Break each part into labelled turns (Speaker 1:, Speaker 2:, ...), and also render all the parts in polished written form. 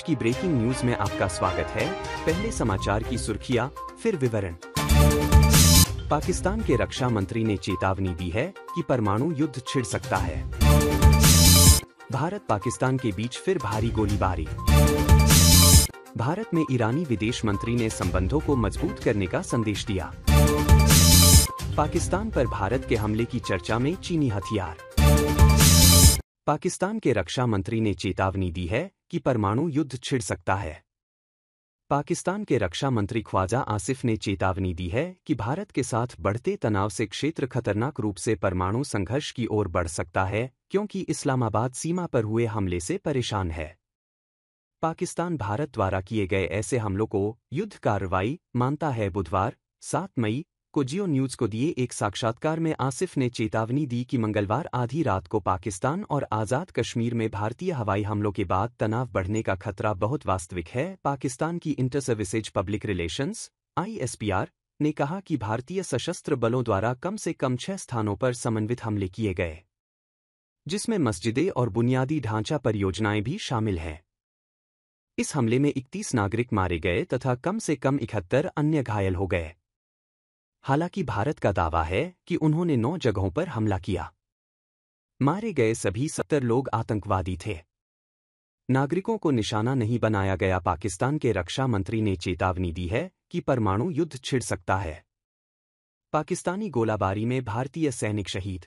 Speaker 1: की breaking news में आपका स्वागत है। पहले समाचार की सुर्खियां, फिर विवरण। पाकिस्तान के रक्षा मंत्री ने चेतावनी दी है कि परमाणु युद्ध छिड़ सकता है। भारत पाकिस्तान के बीच फिर भारी गोलीबारी। भारत में ईरानी विदेश मंत्री ने संबंधों को मजबूत करने का संदेश दिया। पाकिस्तान पर भारत के हमले की चर्चा में चीनी हथियार। पाकिस्तान के रक्षा मंत्री ने चेतावनी दी है कि परमाणु युद्ध छिड़ सकता है। पाकिस्तान के रक्षा मंत्री ख्वाजा आसिफ ने चेतावनी दी है कि भारत के साथ बढ़ते तनाव से क्षेत्र खतरनाक रूप से परमाणु संघर्ष की ओर बढ़ सकता है, क्योंकि इस्लामाबाद सीमा पर हुए हमले से परेशान है। पाकिस्तान भारत द्वारा किए गए ऐसे हमलों को युद्ध कार्रवाई मानता है। बुधवार 7 मई को जियो न्यूज को दिए एक साक्षात्कार में आसिफ ने चेतावनी दी कि मंगलवार आधी रात को पाकिस्तान और आज़ाद कश्मीर में भारतीय हवाई हमलों के बाद तनाव बढ़ने का खतरा बहुत वास्तविक है। पाकिस्तान की inter services public relations (ISPR) ने कहा कि भारतीय सशस्त्र बलों द्वारा कम से कम 6 स्थानों पर समन्वित हमले किए गए, जिसमें मस्जिदें और बुनियादी ढांचा परियोजनाएं भी शामिल हैं। इस हमले में 31 नागरिक मारे गए तथा कम से कम 71 अन्य घायल हो गए। हालांकि भारत का दावा है कि उन्होंने 9 जगहों पर हमला किया। मारे गए सभी 70 लोग आतंकवादी थे। नागरिकों को निशाना नहीं बनाया गया। पाकिस्तान के रक्षा मंत्री ने चेतावनी दी है कि परमाणु युद्ध छिड़ सकता है। पाकिस्तानी गोलाबारी में भारतीय सैनिक शहीद।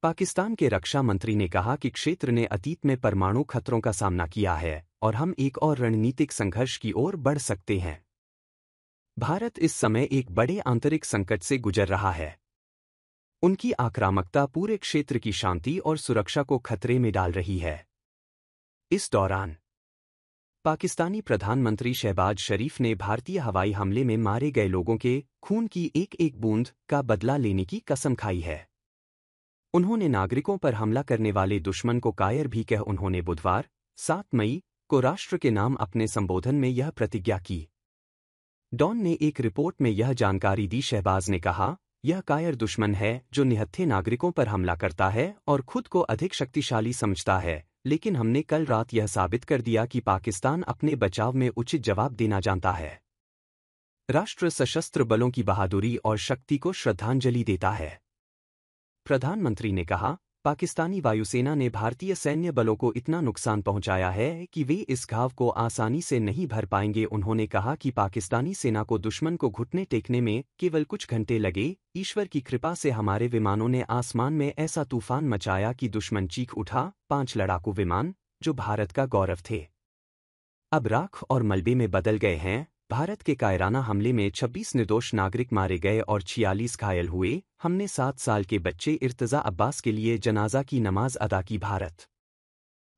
Speaker 1: पाकिस्तान के रक्षा मंत्री ने कहा कि क्षेत्र ने अतीत में परमाणु खतरों का सामना किया है और हम एक और रणनीतिक संघर्ष की ओर बढ़ सकते हैं। भारत इस समय एक बड़े आंतरिक संकट से गुजर रहा है। उनकी आक्रामकता पूरे क्षेत्र की शांति और सुरक्षा को खतरे में डाल रही है। इस दौरान पाकिस्तानी प्रधानमंत्री शहबाज शरीफ ने भारतीय हवाई हमले में मारे गए लोगों के खून की एक एक बूंद का बदला लेने की कसम खाई है। उन्होंने नागरिकों पर हमला करने वाले दुश्मन को कायर भी कह उन्होंने बुधवार 7 मई को राष्ट्र के नाम अपने संबोधन में यह प्रतिज्ञा की। डॉन ने एक रिपोर्ट में यह जानकारी दी। शहबाज ने कहा, यह कायर दुश्मन है जो निहत्थे नागरिकों पर हमला करता है और खुद को अधिक शक्तिशाली समझता है, लेकिन हमने कल रात यह साबित कर दिया कि पाकिस्तान अपने बचाव में उचित जवाब देना जानता है। राष्ट्र सशस्त्र बलों की बहादुरी और शक्ति को श्रद्धांजलि देता है। प्रधानमंत्री ने कहा, पाकिस्तानी वायुसेना ने भारतीय सैन्य बलों को इतना नुकसान पहुंचाया है कि वे इस घाव को आसानी से नहीं भर पाएंगे। उन्होंने कहा कि पाकिस्तानी सेना को दुश्मन को घुटने टेकने में केवल कुछ घंटे लगे। ईश्वर की कृपा से हमारे विमानों ने आसमान में ऐसा तूफान मचाया कि दुश्मन चीख उठा। 5 लड़ाकू विमान, जो भारत का गौरव थे, अब राख और मलबे में बदल गए हैं। भारत के कायराना हमले में 26 निर्दोष नागरिक मारे गए और 46 घायल हुए। हमने 7 साल के बच्चे इर्तजा अब्बास के लिए जनाजा की नमाज अदा की। भारत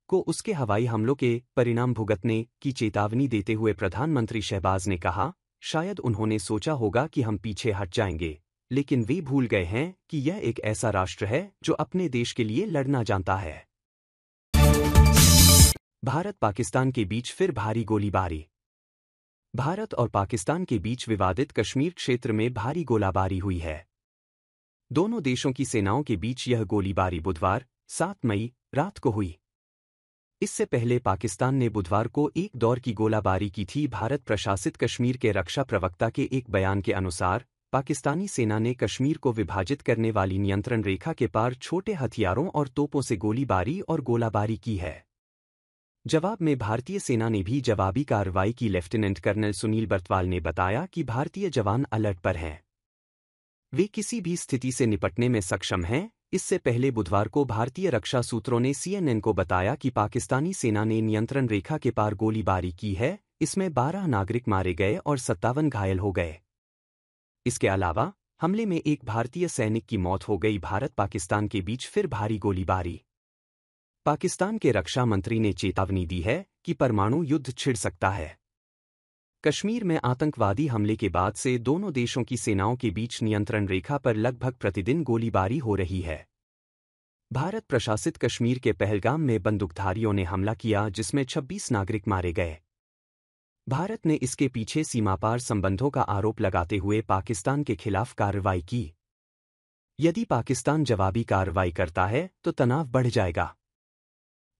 Speaker 1: को उसके हवाई हमलों के परिणाम भुगतने की चेतावनी देते हुए प्रधानमंत्री शहबाज ने कहा, शायद उन्होंने सोचा होगा कि हम पीछे हट जाएंगे, लेकिन वे भूल गए हैं कि यह एक ऐसा राष्ट्र है जो अपने देश के लिए लड़ना जानता है। भारत पाकिस्तान के बीच फिर भारी गोलीबारी। भारत और पाकिस्तान के बीच विवादित कश्मीर क्षेत्र में भारी गोलाबारी हुई है। दोनों देशों की सेनाओं के बीच यह गोलीबारी बुधवार 7 मई रात को हुई। इससे पहले पाकिस्तान ने बुधवार को एक दौर की गोलाबारी की थी। भारत प्रशासित कश्मीर के रक्षा प्रवक्ता के एक बयान के अनुसार, पाकिस्तानी सेना ने कश्मीर को विभाजित करने वाली नियंत्रण रेखा के पार छोटे हथियारों और तोपों से गोलीबारी और गोलाबारी की है। जवाब में भारतीय सेना ने भी जवाबी कार्रवाई की। लेफ्टिनेंट कर्नल सुनील बर्तवाल ने बताया कि भारतीय जवान अलर्ट पर हैं। वे किसी भी स्थिति से निपटने में सक्षम हैं। इससे पहले बुधवार को भारतीय रक्षा सूत्रों ने CNN को बताया कि पाकिस्तानी सेना ने नियंत्रण रेखा के पार गोलीबारी की है। इसमें 12 नागरिक मारे गए और 57 घायल हो गए। इसके अलावा हमले में एक भारतीय सैनिक की मौत हो गई। भारत पाकिस्तान के बीच फिर भारी गोलीबारी। पाकिस्तान के रक्षा मंत्री ने चेतावनी दी है कि परमाणु युद्ध छिड़ सकता है। कश्मीर में आतंकवादी हमले के बाद से दोनों देशों की सेनाओं के बीच नियंत्रण रेखा पर लगभग प्रतिदिन गोलीबारी हो रही है। भारत प्रशासित कश्मीर के पहलगाम में बंदूकधारियों ने हमला किया, जिसमें 26 नागरिक मारे गए। भारत ने इसके पीछे सीमापार संबंधों का आरोप लगाते हुए पाकिस्तान के खिलाफ कार्रवाई की। यदि पाकिस्तान जवाबी कार्रवाई करता है तो तनाव बढ़ जाएगा।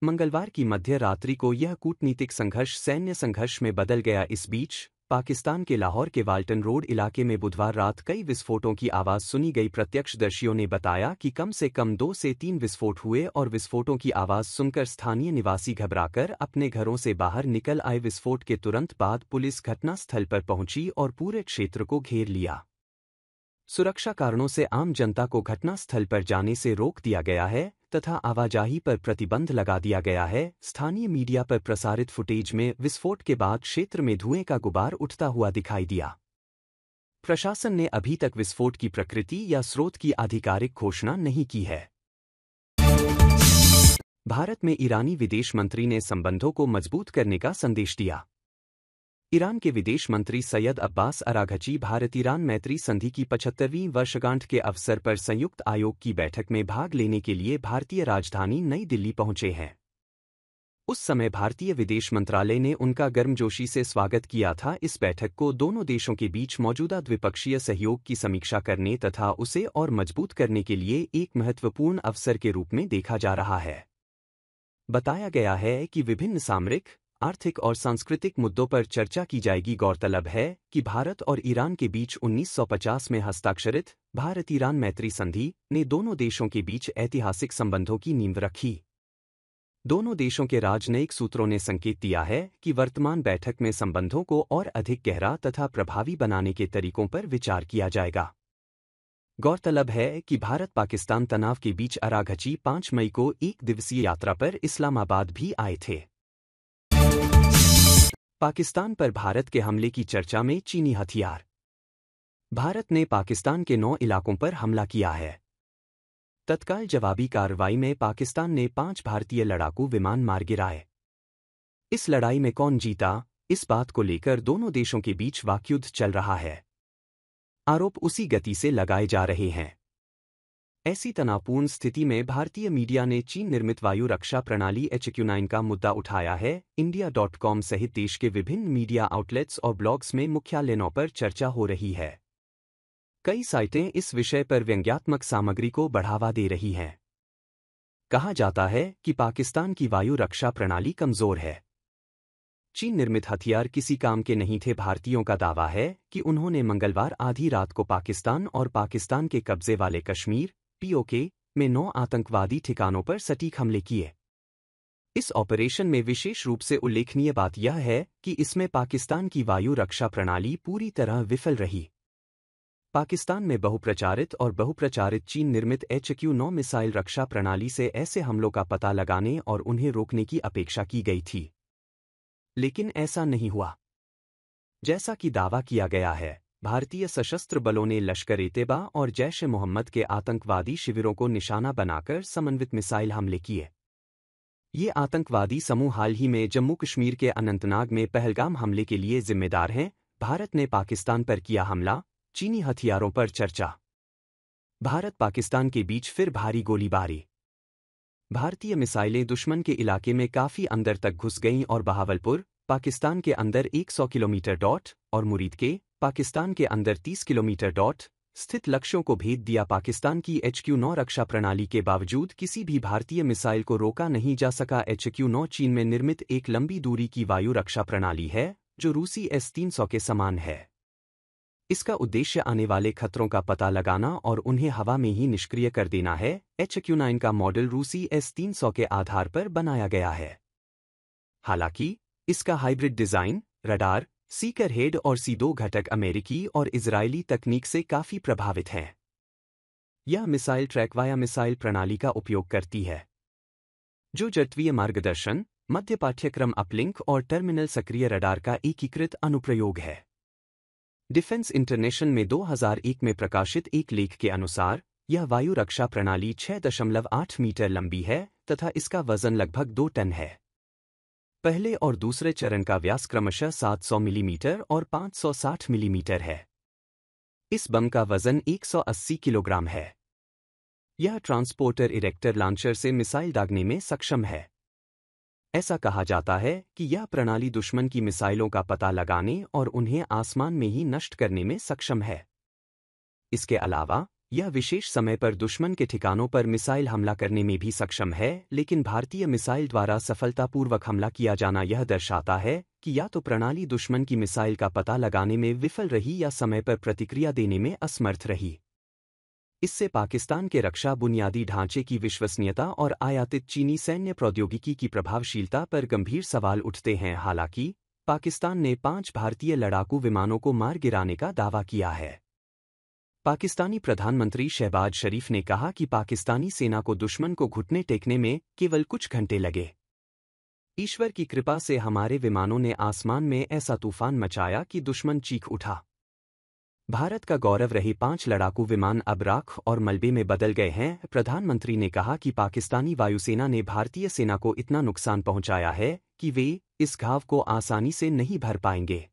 Speaker 1: मंगलवार की मध्य रात्रि को यह कूटनीतिक संघर्ष सैन्य संघर्ष में बदल गया। इस बीच पाकिस्तान के लाहौर के वाल्टन रोड इलाके में बुधवार रात कई विस्फोटों की आवाज सुनी गई। प्रत्यक्षदर्शियों ने बताया कि कम से कम 2 से 3 विस्फोट हुए और विस्फोटों की आवाज सुनकर स्थानीय निवासी घबराकर अपने घरों से बाहर निकल आए। विस्फोट के तुरंत बाद पुलिस घटनास्थल पर पहुंची और पूरे क्षेत्र को घेर लिया। सुरक्षा कारणों से आम जनता को घटनास्थल पर जाने से रोक दिया गया है तथा आवाजाही पर प्रतिबंध लगा दिया गया है। स्थानीय मीडिया पर प्रसारित फुटेज में विस्फोट के बाद क्षेत्र में धुएं का गुबार उठता हुआ दिखाई दिया। प्रशासन ने अभी तक विस्फोट की प्रकृति या स्रोत की आधिकारिक घोषणा नहीं की है। भारत में ईरानी विदेश मंत्री ने संबंधों को मजबूत करने का संदेश दिया। ईरान के विदेश मंत्री सैयद अब्बास अराघची भारत-ईरान मैत्री संधि की 75वीं वर्षगांठ के अवसर पर संयुक्त आयोग की बैठक में भाग लेने के लिए भारतीय राजधानी नई दिल्ली पहुंचे हैं। उस समय भारतीय विदेश मंत्रालय ने उनका गर्मजोशी से स्वागत किया था। इस बैठक को दोनों देशों के बीच मौजूदा द्विपक्षीय सहयोग की समीक्षा करने तथा उसे और मजबूत करने के लिए एक महत्वपूर्ण अवसर के रूप में देखा जा रहा है। बताया गया है कि विभिन्न सामरिक, आर्थिक और सांस्कृतिक मुद्दों पर चर्चा की जाएगी। गौरतलब है कि भारत और ईरान के बीच 1950 में हस्ताक्षरित भारत-ईरान मैत्री संधि ने दोनों देशों के बीच ऐतिहासिक संबंधों की नींव रखी। दोनों देशों के राजनयिक सूत्रों ने संकेत दिया है कि वर्तमान बैठक में संबंधों को और अधिक गहरा तथा प्रभावी बनाने के तरीकों पर विचार किया जाएगा। गौरतलब है कि भारत-पाकिस्तान तनाव के बीच अराघची 5 मई को एक दिवसीय यात्रा पर इस्लामाबाद भी आए थे। पाकिस्तान पर भारत के हमले की चर्चा में चीनी हथियार। भारत ने पाकिस्तान के 9 इलाकों पर हमला किया है। तत्काल जवाबी कार्रवाई में पाकिस्तान ने 5 भारतीय लड़ाकू विमान मार गिराए। इस लड़ाई में कौन जीता, इस बात को लेकर दोनों देशों के बीच वाकयुद्ध चल रहा है। आरोप उसी गति से लगाए जा रहे हैं। ऐसी तनावपूर्ण स्थिति में भारतीय मीडिया ने चीन निर्मित वायु रक्षा प्रणाली HQ-9 का मुद्दा उठाया है। India.com सहित देश के विभिन्न मीडिया आउटलेट्स और ब्लॉग्स में मुख्यालयों पर चर्चा हो रही है। कई साइटें इस विषय पर व्यंग्यात्मक सामग्री को बढ़ावा दे रही हैं। कहा जाता है कि पाकिस्तान की वायु रक्षा प्रणाली कमजोर है। चीन निर्मित हथियार किसी काम के नहीं थे। भारतीयों का दावा है कि उन्होंने मंगलवार आधी रात को पाकिस्तान और पाकिस्तान के कब्जे वाले कश्मीर POK में 9 आतंकवादी ठिकानों पर सटीक हमले किए। इस ऑपरेशन में विशेष रूप से उल्लेखनीय बात यह है कि इसमें पाकिस्तान की वायु रक्षा प्रणाली पूरी तरह विफल रही। पाकिस्तान में बहुप्रचारित चीन निर्मित HQ-9 मिसाइल रक्षा प्रणाली से ऐसे हमलों का पता लगाने और उन्हें रोकने की अपेक्षा की गई थी, लेकिन ऐसा नहीं हुआ। जैसा कि दावा किया गया है, भारतीय सशस्त्र बलों ने लश्कर-ए-तैयबा और जैश-ए-मोहम्मद के आतंकवादी शिविरों को निशाना बनाकर समन्वित मिसाइल हमले किए। ये आतंकवादी समूह हाल ही में जम्मू कश्मीर के अनंतनाग में पहलगाम हमले के लिए जिम्मेदार हैं। भारत ने पाकिस्तान पर किया हमला, चीनी हथियारों पर चर्चा। भारत-पाकिस्तान के बीच फिर भारी गोलीबारी। भारतीय मिसाइलें दुश्मन के इलाके में काफी अंदर तक घुस गईं और बहावलपुर, पाकिस्तान के अंदर 100 किलोमीटर और मुरीद के, पाकिस्तान के अंदर 30 किलोमीटर स्थित लक्ष्यों को भेद दिया। पाकिस्तान की HQ-9 रक्षा प्रणाली के बावजूद किसी भी भारतीय मिसाइल को रोका नहीं जा सका। HQ-9 चीन में निर्मित एक लंबी दूरी की वायु रक्षा प्रणाली है जो रूसी S-300 के समान है। इसका उद्देश्य आने वाले खतरों का पता लगाना और उन्हें हवा में ही निष्क्रिय कर देना है। HQ-9 का मॉडल रूसी S-300 के आधार पर बनाया गया है। हालांकि इसका hybrid design, radar, Sikar head और C2 घटक अमेरिकी और इजरायली तकनीक से काफी प्रभावित हैं। यह मिसाइल ट्रैक वाया मिसाइल प्रणाली का उपयोग करती है, जो जटवीय मार्गदर्शन, मध्य पाठ्यक्रम अपलिंक और टर्मिनल सक्रिय रडार का एकीकृत अनुप्रयोग है। डिफेंस इंटरनेशनल में 2001 में प्रकाशित एक लेख के अनुसार यह वायु रक्षा प्रणाली 6.8 मीटर लंबी है तथा इसका वजन लगभग 2 टन है। पहले और दूसरे चरण का व्यास क्रमशः 700 मिलीमीटर और 560 मिलीमीटर है। इस बम का वजन 180 किलोग्राम है। यह ट्रांसपोर्टर इरेक्टर लॉन्चर से मिसाइल दागने में सक्षम है। ऐसा कहा जाता है कि यह प्रणाली दुश्मन की मिसाइलों का पता लगाने और उन्हें आसमान में ही नष्ट करने में सक्षम है। इसके अलावा यह विशेष समय पर दुश्मन के ठिकानों पर मिसाइल हमला करने में भी सक्षम है, लेकिन भारतीय मिसाइल द्वारा सफलतापूर्वक हमला किया जाना यह दर्शाता है कि या तो प्रणाली दुश्मन की मिसाइल का पता लगाने में विफल रही या समय पर प्रतिक्रिया देने में असमर्थ रही। इससे पाकिस्तान के रक्षा बुनियादी ढांचे की विश्वसनीयता और आयातित चीनी सैन्य प्रौद्योगिकी की प्रभावशीलता पर गंभीर सवाल उठते हैं। हालांकि पाकिस्तान ने 5 भारतीय लड़ाकू विमानों को मार गिराने का दावा किया है। पाकिस्तानी प्रधानमंत्री शहबाज शरीफ ने कहा कि पाकिस्तानी सेना को दुश्मन को घुटने टेकने में केवल कुछ घंटे लगे। ईश्वर की कृपा से हमारे विमानों ने आसमान में ऐसा तूफान मचाया कि दुश्मन चीख उठा। भारत का गौरव रहे 5 लड़ाकू विमान अब राख और मलबे में बदल गए हैं। प्रधानमंत्री ने कहा कि पाकिस्तानी वायुसेना ने भारतीय सेना को इतना नुकसान पहुंचाया है कि वे इस घाव को आसानी से नहीं भर पाएंगे।